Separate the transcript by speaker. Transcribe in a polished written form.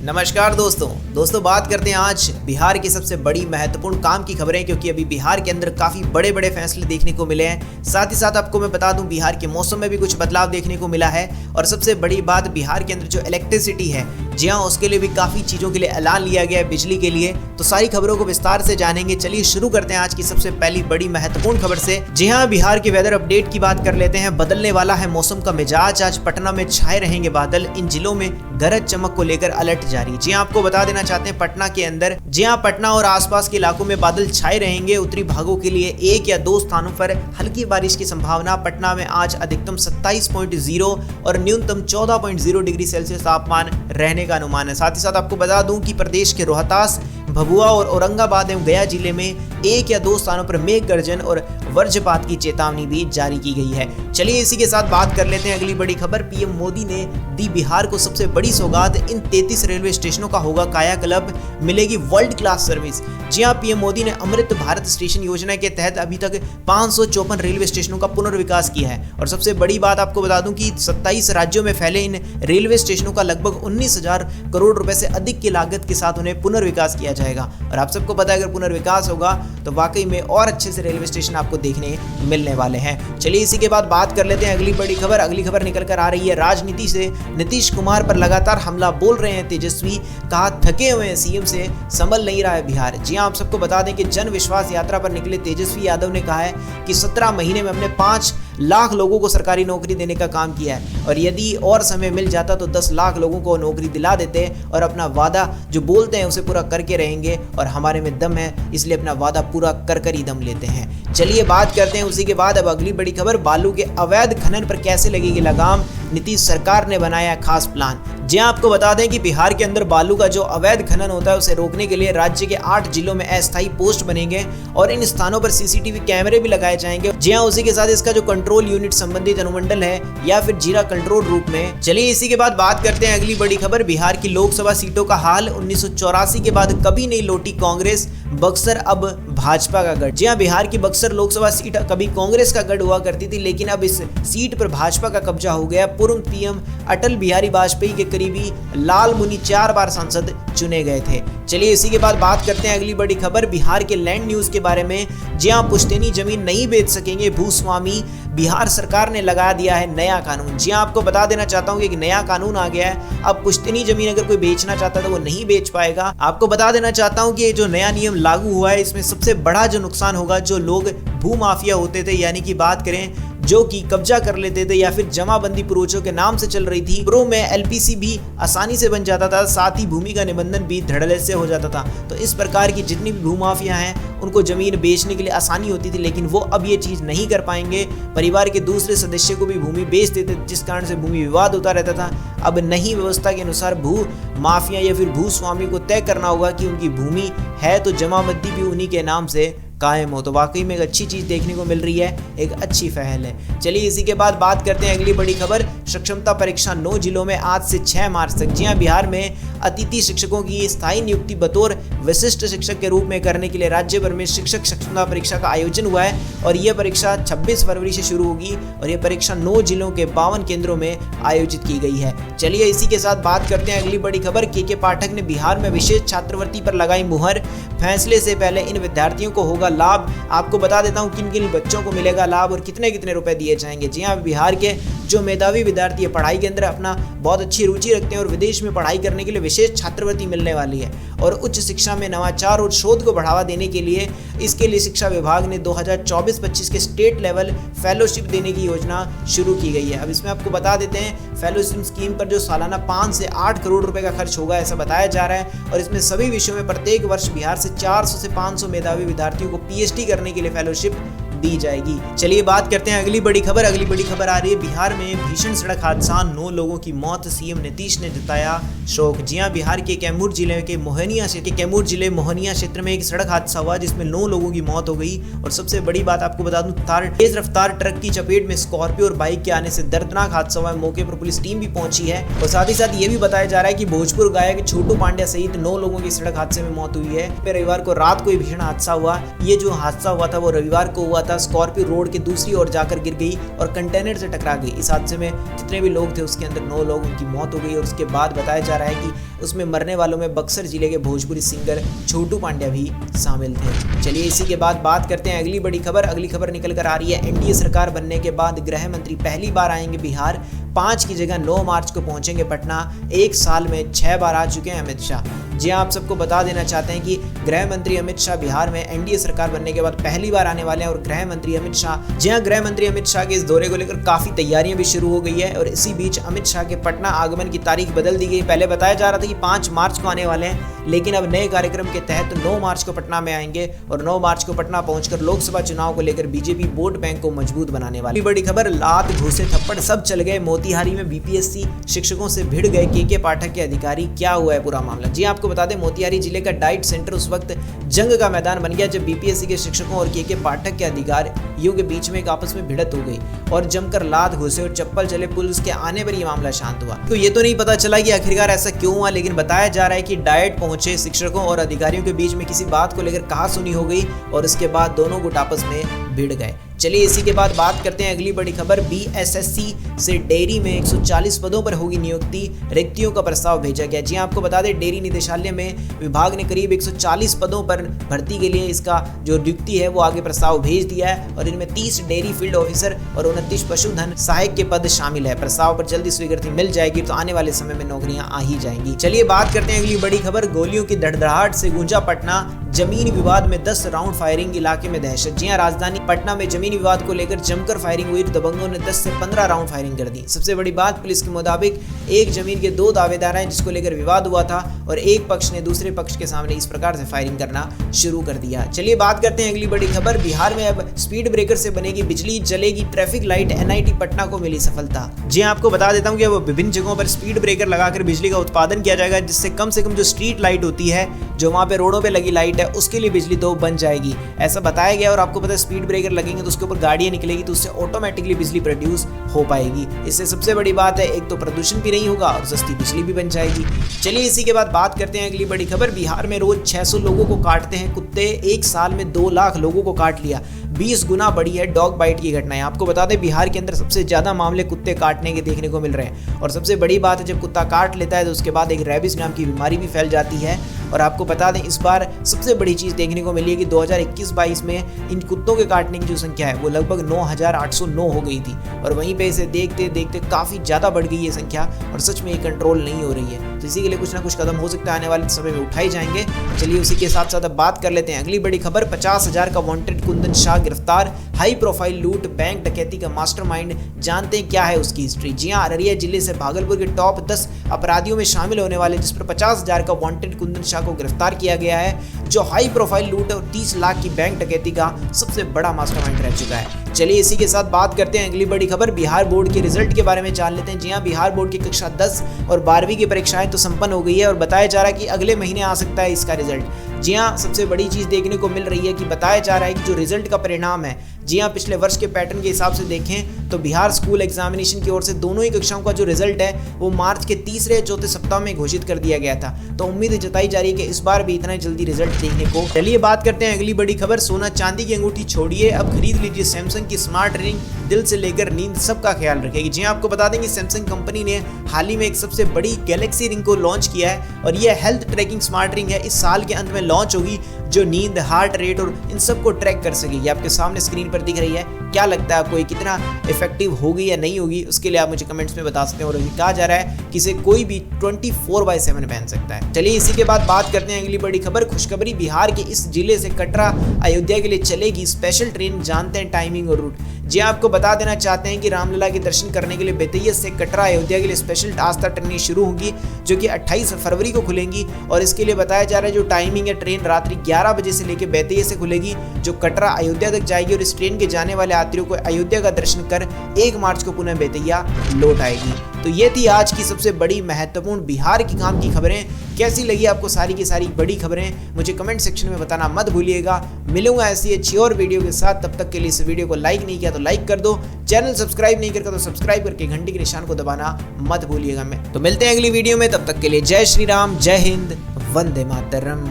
Speaker 1: नमस्कार दोस्तों बात करते हैं आज बिहार की सबसे बड़ी महत्वपूर्ण काम की खबरें, क्योंकि अभी बिहार के अंदर काफ़ी बड़े बड़े फैसले देखने को मिले हैं। साथ ही साथ आपको मैं बता दूं बिहार के मौसम में भी कुछ बदलाव देखने को मिला है। और सबसे बड़ी बात, बिहार के अंदर जो इलेक्ट्रिसिटी है, जी हाँ, उसके लिए भी काफ़ी चीज़ों के लिए ऐलान लिया गया है बिजली के लिए। तो सारी खबरों को विस्तार से जानेंगे। चलिए शुरू करते हैं आज की सबसे पहली बड़ी महत्वपूर्ण खबर से। जी हाँ, बिहार के वेदर अपडेट की बात कर लेते हैं। बदलने वाला है मौसम का मिजाज। आज पटना में छाए रहेंगे बादल। इन जिलों में गरज चमक को लेकर अलर्ट जारी। जी हाँ, आपको बता देना चाहते हैं पटना के अंदर, जी हाँ, पटना और आसपास के इलाकों में बादल छाए रहेंगे। उत्तरी भागों के लिए 1 या 2 स्थानों पर हल्की बारिश की संभावना। पटना में आज अधिकतम 27.0 और न्यूनतम 14.0 डिग्री सेल्सियस तापमान रहने का अनुमान है। साथ ही साथ आपको बता दूं कि प्रदेश के रोहतास, भभुआ और औरंगाबाद एवं गया जिले में 1 या 2 स्थानों पर मेघ गर्जन और वज्रपात की चेतावनी भी जारी की गई है। चलिए इसी के साथ बात कर लेते हैं अगली बड़ी खबर। पीएम मोदी ने दी बिहार को सबसे बड़ी सौगात। इन 33 रेलवे स्टेशनों का होगा कायाकल्प, मिलेगी वर्ल्ड क्लास सर्विस। जी हाँ, पीएम मोदी ने अमृत भारत स्टेशन योजना के तहत अभी तक 554 रेलवे स्टेशनों का पुनर्विकास किया है। और सबसे बड़ी बात आपको बता दूं कि 27 राज्यों में फैले इन रेलवे स्टेशनों का लगभग 19,000 करोड़ रुपए से अधिक की लागत के साथ उन्हें पुनर्विकास किया जाएगा। और आप सबको पता है अगर पुनर्विकास होगा तो वाकई में और अच्छे से रेलवे स्टेशन आपको देखने मिलने वाले हैं। चलिए इसी के बाद बात कर लेते हैं अगली बड़ी खबर। अगली खबर निकल कर आ रही है राजनीति से। नीतीश कुमार पर लगातार हमला बोल रहे हैं तेजस्वी। कहा थके हुए हैं सीएम से, संभल नहीं रहा है बिहार। जी हाँ, आप सबको बता दें कि जन विश्वास यात्रा पर निकले तेजस्वी यादव ने कहा है कि 17 महीने में हमने 5 लाख लोगों को सरकारी नौकरी देने का काम किया है। और यदि और समय मिल जाता तो 10 लाख लोगों को नौकरी दिला देते। और अपना वादा जो बोलते हैं उसे पूरा करके रहेंगे। और हमारे में दम है, इसलिए अपना वादा पूरा कर ही दम लेते हैं। चलिए बात करते हैं उसी के बाद अब अगली बड़ी खबर। बालू के अवैध खनन पर कैसे लगेगी लगाम, नीतीश सरकार ने बनाया खास प्लान। जी आपको बता दें कि बिहार के अंदर बालू का जो अवैध खनन होता है उसे रोकने के लिए राज्य के 8 जिलों में अस्थायी पोस्ट बनेंगे और इन स्थानों पर सीसीटीवी कैमरे भी लगाए जाएंगे। जी हाँ, उसी के साथ इसका जो कंट्रोल यूनिट संबंधित अनुमंडल है या फिर जिला कंट्रोल रूप में। चलिए इसी के बाद बात करते हैं अगली बड़ी खबर। बिहार की लोकसभा सीटों का हाल। 1984 के बाद कभी नहीं लौटी कांग्रेस, बक्सर अब भाजपा का गढ़। जी हाँ, बिहार की बक्सर लोकसभा सीट कभी कांग्रेस का गढ़ हुआ करती थी, लेकिन अब इस सीट पर भाजपा का कब्जा हो गया। पूर्व पीएम अटल बिहारी वाजपेयी के करीबी लाल मुनि 4 बार सांसद चुने गए थे। चलिए इसी के बाद बात करते हैं अगली बड़ी खबर बिहार के लैंड न्यूज के बारे में। जी हाँ, पुश्तैनी जमीन नहीं बेच सकेंगे भूस्वामी। बिहार सरकार ने लगा दिया है नया कानून। जी हाँ, आपको बता देना चाहता हूँ कि एक नया कानून आ गया है। अब पुश्तैनी जमीन अगर कोई बेचना चाहता है तो वो नहीं बेच पाएगा। आपको बता देना चाहता हूँ कि ये जो नया नियम लागू हुआ है इसमें सबसे बड़ा जो नुकसान होगा, जो लोग भू माफिया होते थे, यानी कि बात करें जो कि कब्जा कर लेते थे या फिर जमाबंदी पूर्वजों के नाम से चल रही थी, प्रो में एलपीसी भी आसानी से बन जाता था, साथ ही भूमि का निबंधन भी धड़ल्ले से हो जाता था। तो इस प्रकार की जितनी भी भूमाफिया हैं उनको जमीन बेचने के लिए आसानी होती थी, लेकिन वो अब ये चीज नहीं कर पाएंगे। परिवार के दूसरे सदस्य को भी भूमि बेच देते, जिस कारण से भूमि विवाद होता रहता था। अब नई व्यवस्था के अनुसार भू माफिया या फिर भूस्वामी को तय करना होगा कि उनकी भूमि है तो जमाबंदी भी उन्हीं के नाम से कायम हो। तो वाकई में एक अच्छी चीज देखने को मिल रही है, एक अच्छी पहल है। चलिए इसी के बाद बात करते हैं अगली बड़ी खबर। सक्षमता परीक्षा 9 जिलों में आज से 6 मार्च तक। जी हाँ, बिहार में अतिथि शिक्षकों की स्थायी नियुक्ति बतौर विशिष्ट शिक्षक के रूप में करने के लिए राज्य भर में शिक्षक सक्षमता परीक्षा का आयोजन हुआ है। और यह परीक्षा 26 फरवरी से शुरू होगी और यह परीक्षा 9 जिलों के 52 केंद्रों में आयोजित की गई है। चलिए इसी के साथ बात करते हैं अगली बड़ी खबर। के पाठक ने बिहार में विशेष छात्रवृत्ति पर लगाई मुहर। फैसले से पहले इन विद्यार्थियों को होगा लाभ। आपको बता देता हूं किन किन बच्चों को मिलेगा लाभ और कितने कितने रुपए दिए जाएंगे। जी हाँ, बिहार के जो मेधावी विद्यार्थी है, पढ़ाई के अंदर अपना बहुत अच्छी रुचि रखते हैं और विदेश में पढ़ाई करने के लिए विशेष छात्रवृत्ति मिलने वाली है। और उच्च शिक्षा में नवाचार और शोध को बढ़ावा देने के लिए इसके लिए शिक्षा विभाग ने 2024-25 के स्टेट लेवल फेलोशिप देने की योजना शुरू की गई है। अब इसमें आपको बता देते हैं फेलोशिप स्कीम पर जो सालाना 5 से 8 करोड़ रुपए का खर्च होगा, ऐसा बताया जा रहा है। और इसमें सभी विषयों में प्रत्येक वर्ष बिहार से 400 से 500 मेधावी विद्यार्थियों को पीएचडी करने के लिए फेलोशिप दी जाएगी। चलिए बात करते हैं अगली बड़ी खबर। अगली बड़ी खबर आ रही है बिहार में भीषण सड़क हादसा, 9 लोगों की मौत, सीएम नीतीश ने जताया शोक। जी हाँ, बिहार के कैमूर जिले के मोहनिया क्षेत्र में एक सड़क हादसा हुआ जिसमें 9 लोगों की मौत हो गई। और सबसे बड़ी बात आपको बता दूं, तेज रफ्तार ट्रक की चपेट में स्कॉर्पियो और बाइक के आने से दर्दनाक हादसा हुआ है। मौके पर पुलिस टीम भी पहुंची है। और साथ ही साथ ये भी बताया जा रहा है कि भोजपुर गायक छोटू पांड्या सहित 9 लोगों की सड़क हादसे में मौत हुई है। रविवार को रात को भीषण हादसा हुआ। ये जो हादसा हुआ था वो रविवार को हुआ था था, स्कॉर्पियो रोड के दूसरी ओर जाकर गिर गई और कंटेनर से टकरा गई। इस हादसे में जितने भी लोग थे उसके अंदर 9 लोग उनकी मौत हो गई और उसके बाद बताया जा रहा है कि उसमें मरने वालों में बक्सर जिले के भोजपुरी सिंगर छोटू पांड्या भी शामिल थे। चलिए इसी के बाद बात करते हैं अगली बड़ी खबर। अगली खबर निकल कर आ रही है एनडीए सरकार बनने के बाद गृह मंत्री पहली बार आएंगे बिहार। 5 की जगह 9 मार्च को पहुंचेंगे पटना। 1 साल में 6 बार आ चुके हैं अमित शाह। जी आप सबको बता देना चाहते हैं कि गृह मंत्री अमित शाह बिहार में एनडीए सरकार बनने के बाद पहली बार आने वाले हैं। और गृह मंत्री अमित शाह, जी हाँ, गृह मंत्री अमित शाह के इस दौरे को लेकर काफी तैयारियां भी शुरू हो गई है और इसी बीच अमित शाह के पटना आगमन की तारीख बदल दी गई। पहले बताया जा रहा था कि 5 मार्च को आने वाले हैं, लेकिन अब नए कार्यक्रम के तहत 9 मार्च को पटना में आएंगे और 9 मार्च को पटना पहुंचकर लोकसभा चुनाव को लेकर बीजेपी वोट बैंक को मजबूत बनाने वाली। बड़ी खबर, लात घूसे थप्पड़ सब चल गए। मोतिहारी में बीपीएससी शिक्षकों से भिड़ गए के पाठक के अधिकारी। क्या हुआ है पूरा मामला? जी आपको बता दें, मोतिहारी जिले का डाइट सेंटर उस वक्त जंग का मैदान बन गया जब बीपीएससी के शिक्षकों और के पाठक के अधिकारियों के बीच में एक आपस में भिड़त हो गई और जमकर लात घुसे और चप्पल चले। पुलिस के आने पर यह मामला शांत हुआ। तो ये तो नहीं पता चला कि आखिरकार ऐसा क्यों हुआ, लेकिन बताया जा रहा है कि डाइट पहुंचे शिक्षकों और अधिकारियों के बीच में किसी बात को लेकर कहासुनी हो गई और उसके बाद दोनों गुट आपस में भिड़ गए। चलिए इसी के बाद बात करते हैं अगली बड़ी खबर। बीएसएससी से डेयरी में 140 पदों पर होगी नियुक्ति, रिक्तियों का प्रस्ताव भेजा गया। जी आपको बता दें, डेयरी निदेशालय में विभाग ने करीब 140 पदों पर भर्ती के लिए इसका जो नियुक्ति है वो आगे प्रस्ताव भेज दिया है और इनमें 30 डेयरी फील्ड ऑफिसर और 29 पशुधन सहायक के पद शामिल है। प्रस्ताव पर जल्दी स्वीकृति मिल जाएगी तो आने वाले समय में नौकरियां आ ही जाएंगी। चलिए बात करते हैं अगली बड़ी खबर। गोलियों की धड़धड़ाहट से गूंजा पटना, जमीन विवाद में 10 राउंड फायरिंग, इलाके में दहशत। जी हां, राजधानी पटना में जमीन विवाद को लेकर जमकर फायरिंग हुई। दबंगों ने 10 से 15 राउंड फायरिंग कर दी। सबसे बड़ी बात, पुलिस के मुताबिक एक जमीन के 2 दावेदार हैं जिसको लेकर विवाद हुआ था और एक पक्ष ने दूसरे पक्ष के सामने इस प्रकार से फायरिंग करना शुरू कर दिया। चलिए बात करते हैं अगली बड़ी खबर। बिहार में अब स्पीड ब्रेकर से बनेगी बिजली, जलेगी ट्रैफिक लाइट। एनआईटी पटना को मिली सफलता। जी आपको बता देता हूं कि अब विभिन्न जगहों पर स्पीड ब्रेकर लगाकर बिजली का उत्पादन किया जाएगा, जिससे कम से कम जो स्ट्रीट लाइट होती है, जो वहां पे रोडों पे लगी लाइट है, उसके लिए बिजली तो बन जाएगी, ऐसा बताया गया। और आपको पता है स्पीड ब्रेकर लगेंगे तो उसके ऊपर गाड़ियां निकलेगी तो उससे ऑटोमेटिकली बिजली प्रोड्यूस हो पाएगी। इससे सबसे बड़ी बात है, एक तो प्रदूषण भी नहीं होगा और सस्ती बिजली भी बन जाएगी। चलिए इसी के बाद बात करते हैं अगली बड़ी खबर। बिहार में रोज 600 लोगों को काटते हैं कुत्ते। 1 साल में 2 लाख लोगों को काट लिया। 20 गुना बढ़ी है डॉग बाइट की घटनाएं। आपको बता दें, बिहार के अंदर सबसे ज्यादा मामले कुत्ते काटने के देखने को मिल रहे हैं और सबसे बड़ी बात है, जब कुत्ता काट लेता है तो उसके बाद एक रेबीज नाम की बीमारी भी फैल जाती है। और आपको बता दें, इस बार सबसे बड़ी चीज देखने को मिली है कि 2021-22 में इन कुत्तों के काटने की जो संख्या है वो लगभग 9,809 हो गई थी और वहीं पे इसे देखते देखते काफी ज्यादा बढ़ गई ये संख्या और सच में ये कंट्रोल नहीं हो रही है। तो इसी के लिए कुछ ना कुछ कदम हो सकता है आने वाले समय में उठाए जाएंगे। चलिए उसी के साथ साथ अब बात कर लेते हैं अगली बड़ी खबर। 50,000 का वांटेड कुंदन शाह गिरफ्तार। हाई प्रोफाइल लूट, बैंक डकैती का मास्टरमाइंड। जानते हैं क्या है उसकी हिस्ट्री। जी हां, अररिया जिले से भागलपुर के टॉप 10 अपराधियों में शामिल होने वाले जिस पर 50,000 का वांटेड कुंदन शाह को गिरफ्तार किया गया है, जो हाई प्रोफाइल लूट और 30 लाख की बैंक डकैती का सबसे बड़ा मास्टरमाइंड रह चुका है। चलिए इसी के साथ बात करते हैं अगली बड़ी खबर। बिहार बोर्ड के रिजल्ट के बारे में जान लेते हैं। जी हां, बिहार बोर्ड की कक्षा 10 और 12वीं की परीक्षाएं तो संपन्न हो गई है और बताया जा रहा है कि अगले महीने आ सकता है इसका रिजल्ट। जी हां, सबसे बड़ी चीज देखने को मिल रही है कि बताया जा रहा है कि जो रिजल्ट का परिणाम है, जी हां, पिछले वर्ष के पैटर्न के हिसाब से देखें तो बिहार स्कूल एग्जामिनेशन की ओर से दोनों ही कक्षाओं का जो रिजल्ट है वो मार्च के 3 या 4 सप्ताह में घोषित कर दिया गया था। तो उम्मीद जताई जा रही है कि इस बार भी इतना जल्दी रिजल्ट देखने को। चलिए बात करते हैं अगली बड़ी खबर। सोना चांदी की अंगूठी छोड़िए, अब खरीद लीजिए सैमसंग की स्मार्ट रिंग। दिल से लेकर नींद सबका ख्याल रखेगी। जी आपको बता दें कि सैमसंग कंपनी ने हाल ही में एक सबसे बड़ी गैलेक्सी रिंग को लॉन्च किया है और यह हेल्थ ट्रैकिंग स्मार्ट रिंग है। इस साल के अंत में लॉन्च होगी, जो नींद, हार्ट रेट और इन सब को ट्रैक कर सकेगी। आपके सामने स्क्रीन पर दिख रही है। क्या लगता है आपको ये कितना इफेक्टिव होगी या नहीं होगी, उसके लिए आप मुझे कमेंट्स में बता सकते हैं। और अभी कहा जा रहा है कि इसे कोई भी 24/7 पहन सकता है। चलिए इसी के बाद बात करते हैं अगली बड़ी खबर। खुशखबरी, बिहार के इस जिले से कटरा अयोध्या के लिए चलेगी स्पेशल ट्रेन। जानते हैं टाइमिंग और रूट। जी आपको बता देना चाहते हैं कि रामलला के दर्शन करने के लिए बेतैया से कटरा अयोध्या के लिए स्पेशल आस्था ट्रेनें शुरू होंगी, जो कि 28 फरवरी को खुलेंगी। और इसके लिए बताया जा रहा है जो टाइमिंग है, ट्रेन रात्रि 11 बजे से लेकर बेतैया से खुलेगी, जो कटरा अयोध्या तक जाएगी। और इस ट्रेन के जाने वाले यात्रियों को अयोध्या का दर्शन कर 1 मार्च को पुनः बेतैया लौट आएगी। तो ये थी आज की सबसे बड़ी महत्वपूर्ण बिहार की काम की खबरें। कैसी लगी आपको सारी की सारी बड़ी खबरें, मुझे कमेंट सेक्शन में बताना मत भूलिएगा। मिलूंगा ऐसी अच्छी और वीडियो के साथ। तब तक के लिए इस वीडियो को लाइक नहीं किया तो लाइक कर दो, चैनल सब्सक्राइब नहीं करके तो सब्सक्राइब करके घंटी के निशान को दबाना मत भूलिएगा। तो मिलते हैं अगली वीडियो में, तब तक के लिए जय श्री राम, जय हिंद, वंदे मातरम।